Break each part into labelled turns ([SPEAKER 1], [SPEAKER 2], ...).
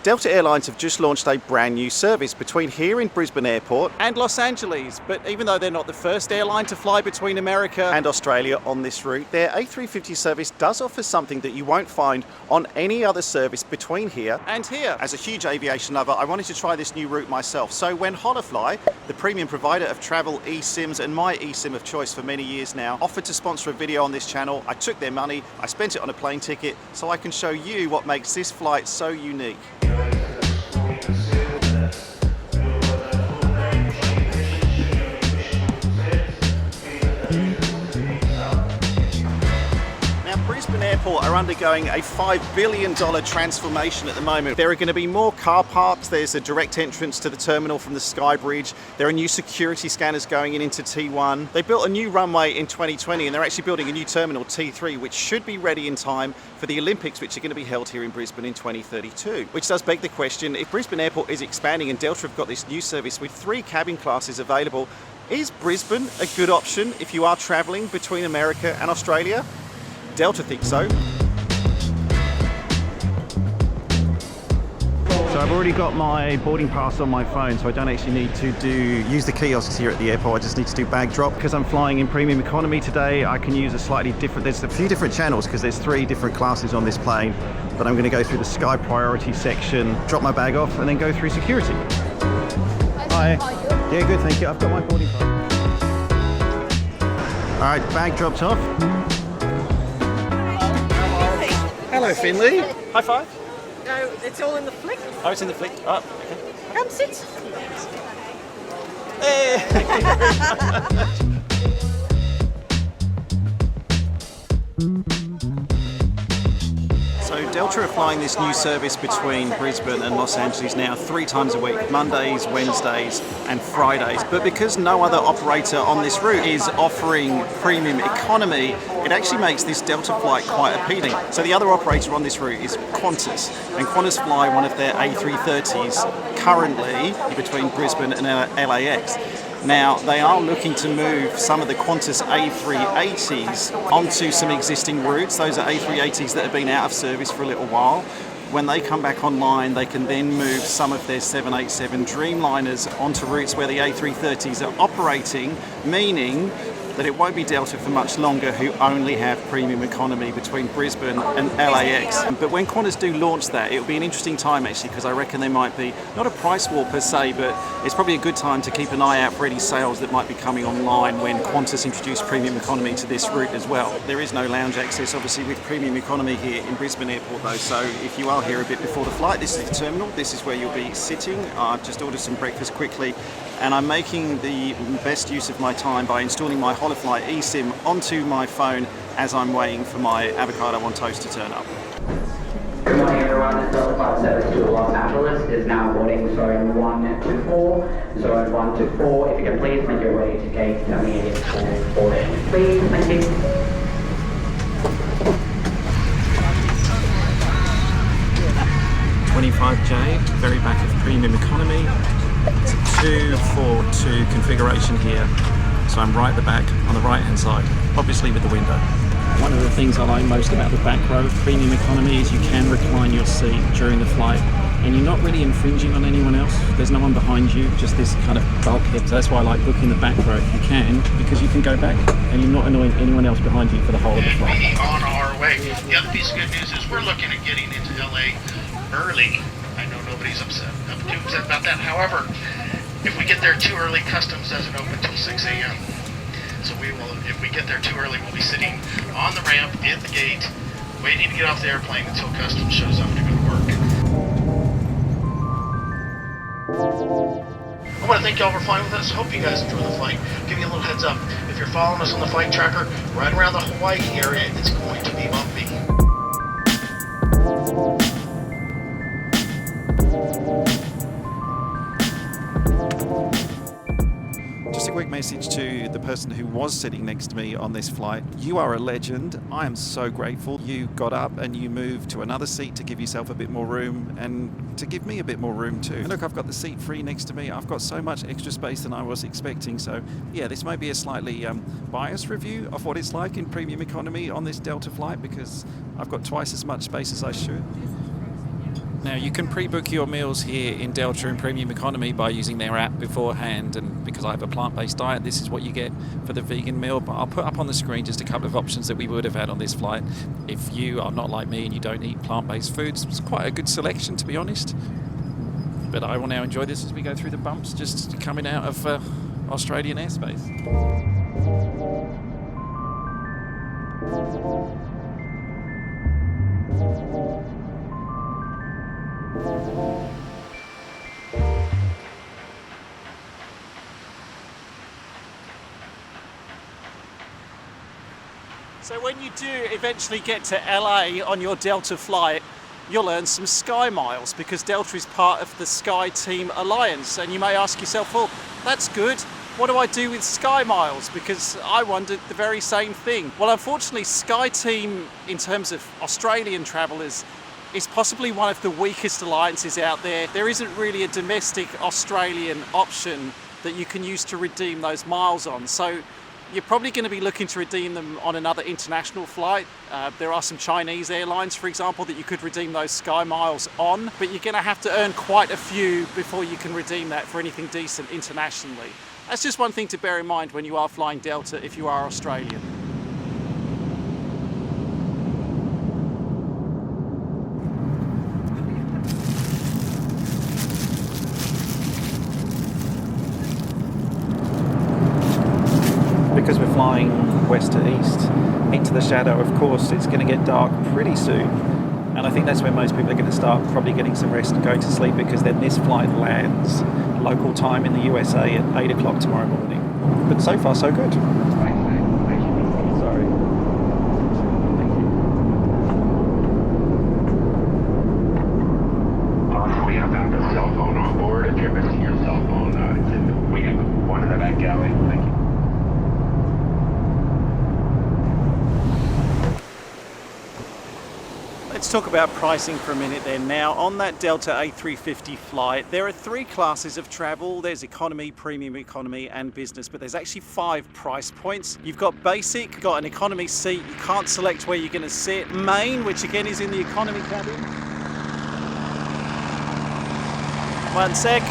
[SPEAKER 1] Delta Airlines have just launched a brand new service between here in Brisbane Airport and Los Angeles. But even though they're not the first airline to fly between America and Australia on this route, their A350 service does offer something that you won't find on any other service between here and here. As a huge aviation lover, I wanted to try this new route myself. So when Holofly, the premium provider of travel eSIMs and my eSIM of choice for many years now, offered to sponsor a video on this channel, I took their money, I spent it on a plane ticket so I can show you what makes this flight so unique. Brisbane Airport are undergoing a $5 billion transformation at the moment. There are going to be more car parks, there's a direct entrance to the terminal from the Sky Bridge, there are new security scanners going into T1. They built a new runway in 2020 and they're actually building a new terminal, T3, which should be ready in time for the Olympics, which are going to be held here in Brisbane in 2032. Which does beg the question, if Brisbane Airport is expanding and Delta have got this new service with 3 cabin classes available, is Brisbane a good option if you are travelling between America and Australia? Delta thinks so. So I've already got my boarding pass on my phone, so I don't actually need to use the kiosks here at the airport. I just need to do bag drop. Because I'm flying in premium economy today, I can use a slightly different, there's a few different channels because there's 3 different classes on this plane. But I'm going to go through the Sky Priority section, drop my bag off and then go through security. Hi. Yeah, good, thank you. I've got my boarding pass. All right, bag dropped off. Hello, Finley. High five.
[SPEAKER 2] No, it's all in the flick.
[SPEAKER 1] Oh, it's in the flick. Oh, okay.
[SPEAKER 2] Come sit.
[SPEAKER 1] Hey. So Delta are flying this new service between Brisbane and Los Angeles now 3 times a week, Mondays, Wednesdays and Fridays. But because no other operator on this route is offering premium economy, it actually makes this Delta flight quite appealing. So the other operator on this route is Qantas, and Qantas fly one of their A350s currently between Brisbane and LAX. Now, they are looking to move some of the Qantas A380s onto some existing routes. Those are A380s that have been out of service for a little while. When they come back online, they can then move some of their 787 Dreamliners onto routes where the A330s are operating, meaning that it won't be Delta for much longer who only have premium economy between Brisbane and LAX. But when Qantas do launch that, it'll be an interesting time actually, because I reckon there might be, not a price war per se, but it's probably a good time to keep an eye out for any sales that might be coming online when Qantas introduce premium economy to this route as well. There is no lounge access obviously with premium economy here in Brisbane Airport though, so if you are here a bit before the flight, this is the terminal, this is where you'll be sitting. I've just ordered some breakfast quickly and I'm making the best use of my time by installing my Holofly eSIM onto my phone as I'm waiting for my avocado on toast to turn up.
[SPEAKER 3] Good morning everyone, this Certified service to Los Angeles is now boarding zone 1 to 4. Zone 1 to 4, if you can please make your way to gate 78 for boarding. Please, thank you.
[SPEAKER 1] $25J, very back of premium economy. It's a 242 configuration here, so I'm right at the back on the right hand side, obviously with the window. One of the things I like most about the back row of premium economy is you can recline your seat during the flight and you're not really infringing on anyone else. There's no one behind you, just this kind of bulkhead. So that's why I like booking the back row if you can, because you can go back and you're not annoying anyone else behind you for the whole of the flight.
[SPEAKER 4] We on our way. The other piece of good news is we're looking at getting into LA early. I know nobody's too upset about that. However, if we get there too early, customs doesn't open till 6 a.m. So we will, if we get there too early, we'll be sitting on the ramp at the gate, waiting to get off the airplane until customs shows up to go to work. I want to thank y'all for flying with us. Hope you guys enjoy the flight. Give you a little heads up. If you're following us on the flight tracker, right around the Hawaii area, it's going to be bumpy.
[SPEAKER 1] Just a quick message to the person who was sitting next to me on this flight. You are a legend. I am so grateful. You got up and you moved to another seat to give yourself a bit more room and to give me a bit more room too. And look, I've got the seat free next to me. I've got so much extra space than I was expecting. So yeah, this may be a slightly biased review of what it's like in premium economy on this Delta flight because I've got twice as much space as I should. Now you can pre-book your meals here in Delta in Premium Economy by using their app beforehand, and because I have a plant-based diet, this is what you get for the vegan meal. But I'll put up on the screen just a couple of options that we would have had on this flight. If you are not like me and you don't eat plant-based foods, it's quite a good selection, to be honest. But I will now enjoy this as we go through the bumps just coming out of Australian airspace. So when you do eventually get to LA on your Delta flight, you'll earn some Sky Miles because Delta is part of the Sky Team Alliance. And you may ask yourself, well, that's good. What do I do with Sky Miles? Because I wondered the very same thing. Well, unfortunately, Sky Team, in terms of Australian travellers, is possibly one of the weakest alliances out there. There isn't really a domestic Australian option that you can use to redeem those miles on. So you're probably going to be looking to redeem them on another international flight. There are some Chinese airlines, for example, that you could redeem those Sky Miles on, but you're going to have to earn quite a few before you can redeem that for anything decent internationally. That's just one thing to bear in mind when you are flying Delta if you are Australian. Because we're flying west to east into the shadow, of course, it's going to get dark pretty soon. And I think that's when most people are going to start probably getting some rest and going to sleep, because then this flight lands local time in the USA at 8 o'clock tomorrow morning. But so far, so good. Sorry. Thank you.
[SPEAKER 5] We have found a cell phone on board. If you're missing your cell phone, we have one in the back galley. Thank you.
[SPEAKER 1] Let's talk about pricing for a minute then. Now, on that Delta A350 flight, there are 3 classes of travel. There's economy, premium economy, and business, but there's actually 5 price points. You've got basic, you've got an economy seat, you can't select where you're going to sit. Main, which again is in the economy cabin. One sec.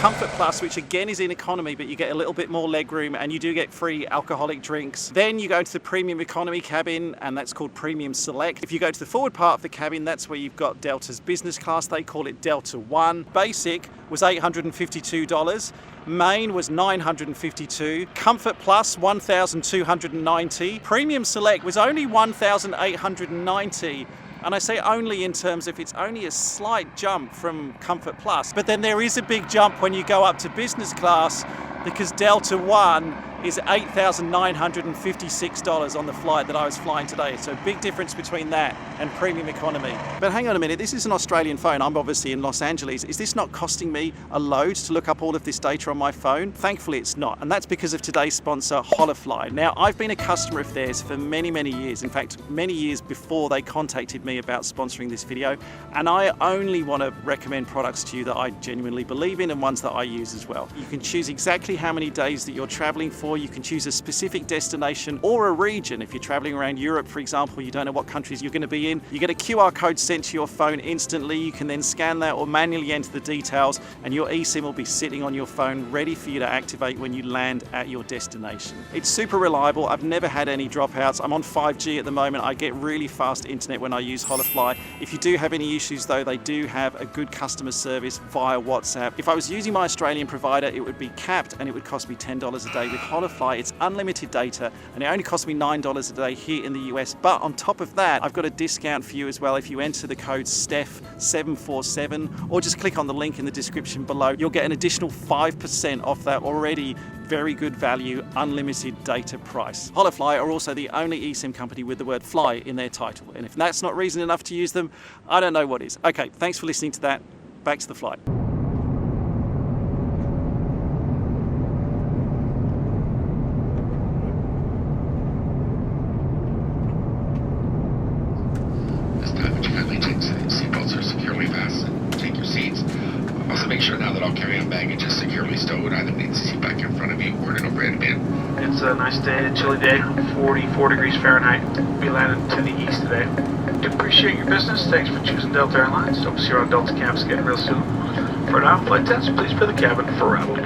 [SPEAKER 1] Comfort Plus, which again is in economy, but you get a little bit more legroom and you do get free alcoholic drinks. Then you go to the premium economy cabin, and that's called Premium Select. If you go to the forward part of the cabin, that's where you've got Delta's business class. They call it Delta One. Basic was $852. Main was $952. Comfort Plus, $1,290. Premium Select was only $1,890. And I say only in terms of it's only a slight jump from Comfort Plus. But then there is a big jump when you go up to business class, because Delta One is $8,956 on the flight that I was flying today. So big difference between that and premium economy. But hang on a minute, this is an Australian phone. I'm obviously in Los Angeles. Is this not costing me a load to look up all of this data on my phone? Thankfully it's not. And that's because of today's sponsor, Holofly. Now, I've been a customer of theirs for many, many years. In fact, many years before they contacted me about sponsoring this video. And I only want to recommend products to you that I genuinely believe in and ones that I use as well. You can choose exactly how many days that you're traveling for. You can choose a specific destination or a region. If you're traveling around Europe, for example, you don't know what countries you're going to be in, you get a QR code sent to your phone instantly. You can then scan that or manually enter the details, and your eSIM will be sitting on your phone ready for you to activate when you land at your destination. It's super reliable. I've never had any dropouts. I'm on 5G at the moment. I get really fast internet when I use Holofly. If you do have any issues though, they do have a good customer service via WhatsApp. If I was using my Australian provider, it would be capped and it would cost me $10 a day. With Holofly, it's unlimited data and it only costs me $9 a day here in the US. But on top of that, I've got a discount for you as well. If you enter the code STEPH747 or just click on the link in the description below, you'll get an additional 5% off that already very good value, unlimited data price. Holofly are also the only eSIM company with the word fly in their title. And if that's not reason enough to use them, I don't know what is. Okay, thanks for listening to that. Back to the flight.
[SPEAKER 5] This time, would you kindly take seatbelts are securely fastened. Take your seats. Also, make sure now that all carry-on baggage is securely stowed either beneath the seat back in front of you or in an overhead bin.
[SPEAKER 6] It's a nice day, a chilly day, 44 degrees Fahrenheit. We landed to the east today. Appreciate your business. Thanks for choosing Delta Airlines. Hope to see you around Delta Campus again real soon. For now, flight attendants, please prepare the cabin for arrival.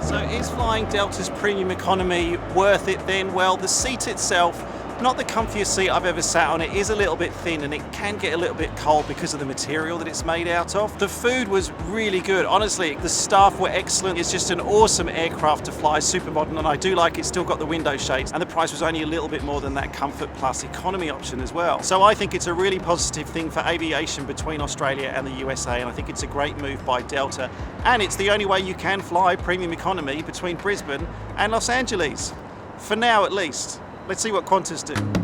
[SPEAKER 1] So is flying Delta's premium economy worth it then? Well, the seat itself, not the comfiest seat I've ever sat on. It is a little bit thin and it can get a little bit cold because of the material that it's made out of. The food was really good. Honestly, the staff were excellent. It's just an awesome aircraft to fly, super modern, and I do like it's still got the window shades, and the price was only a little bit more than that Comfort Plus economy option as well. So I think it's a really positive thing for aviation between Australia and the USA, and I think it's a great move by Delta, and it's the only way you can fly premium economy between Brisbane and Los Angeles. For now at least. Let's see what Qantas do.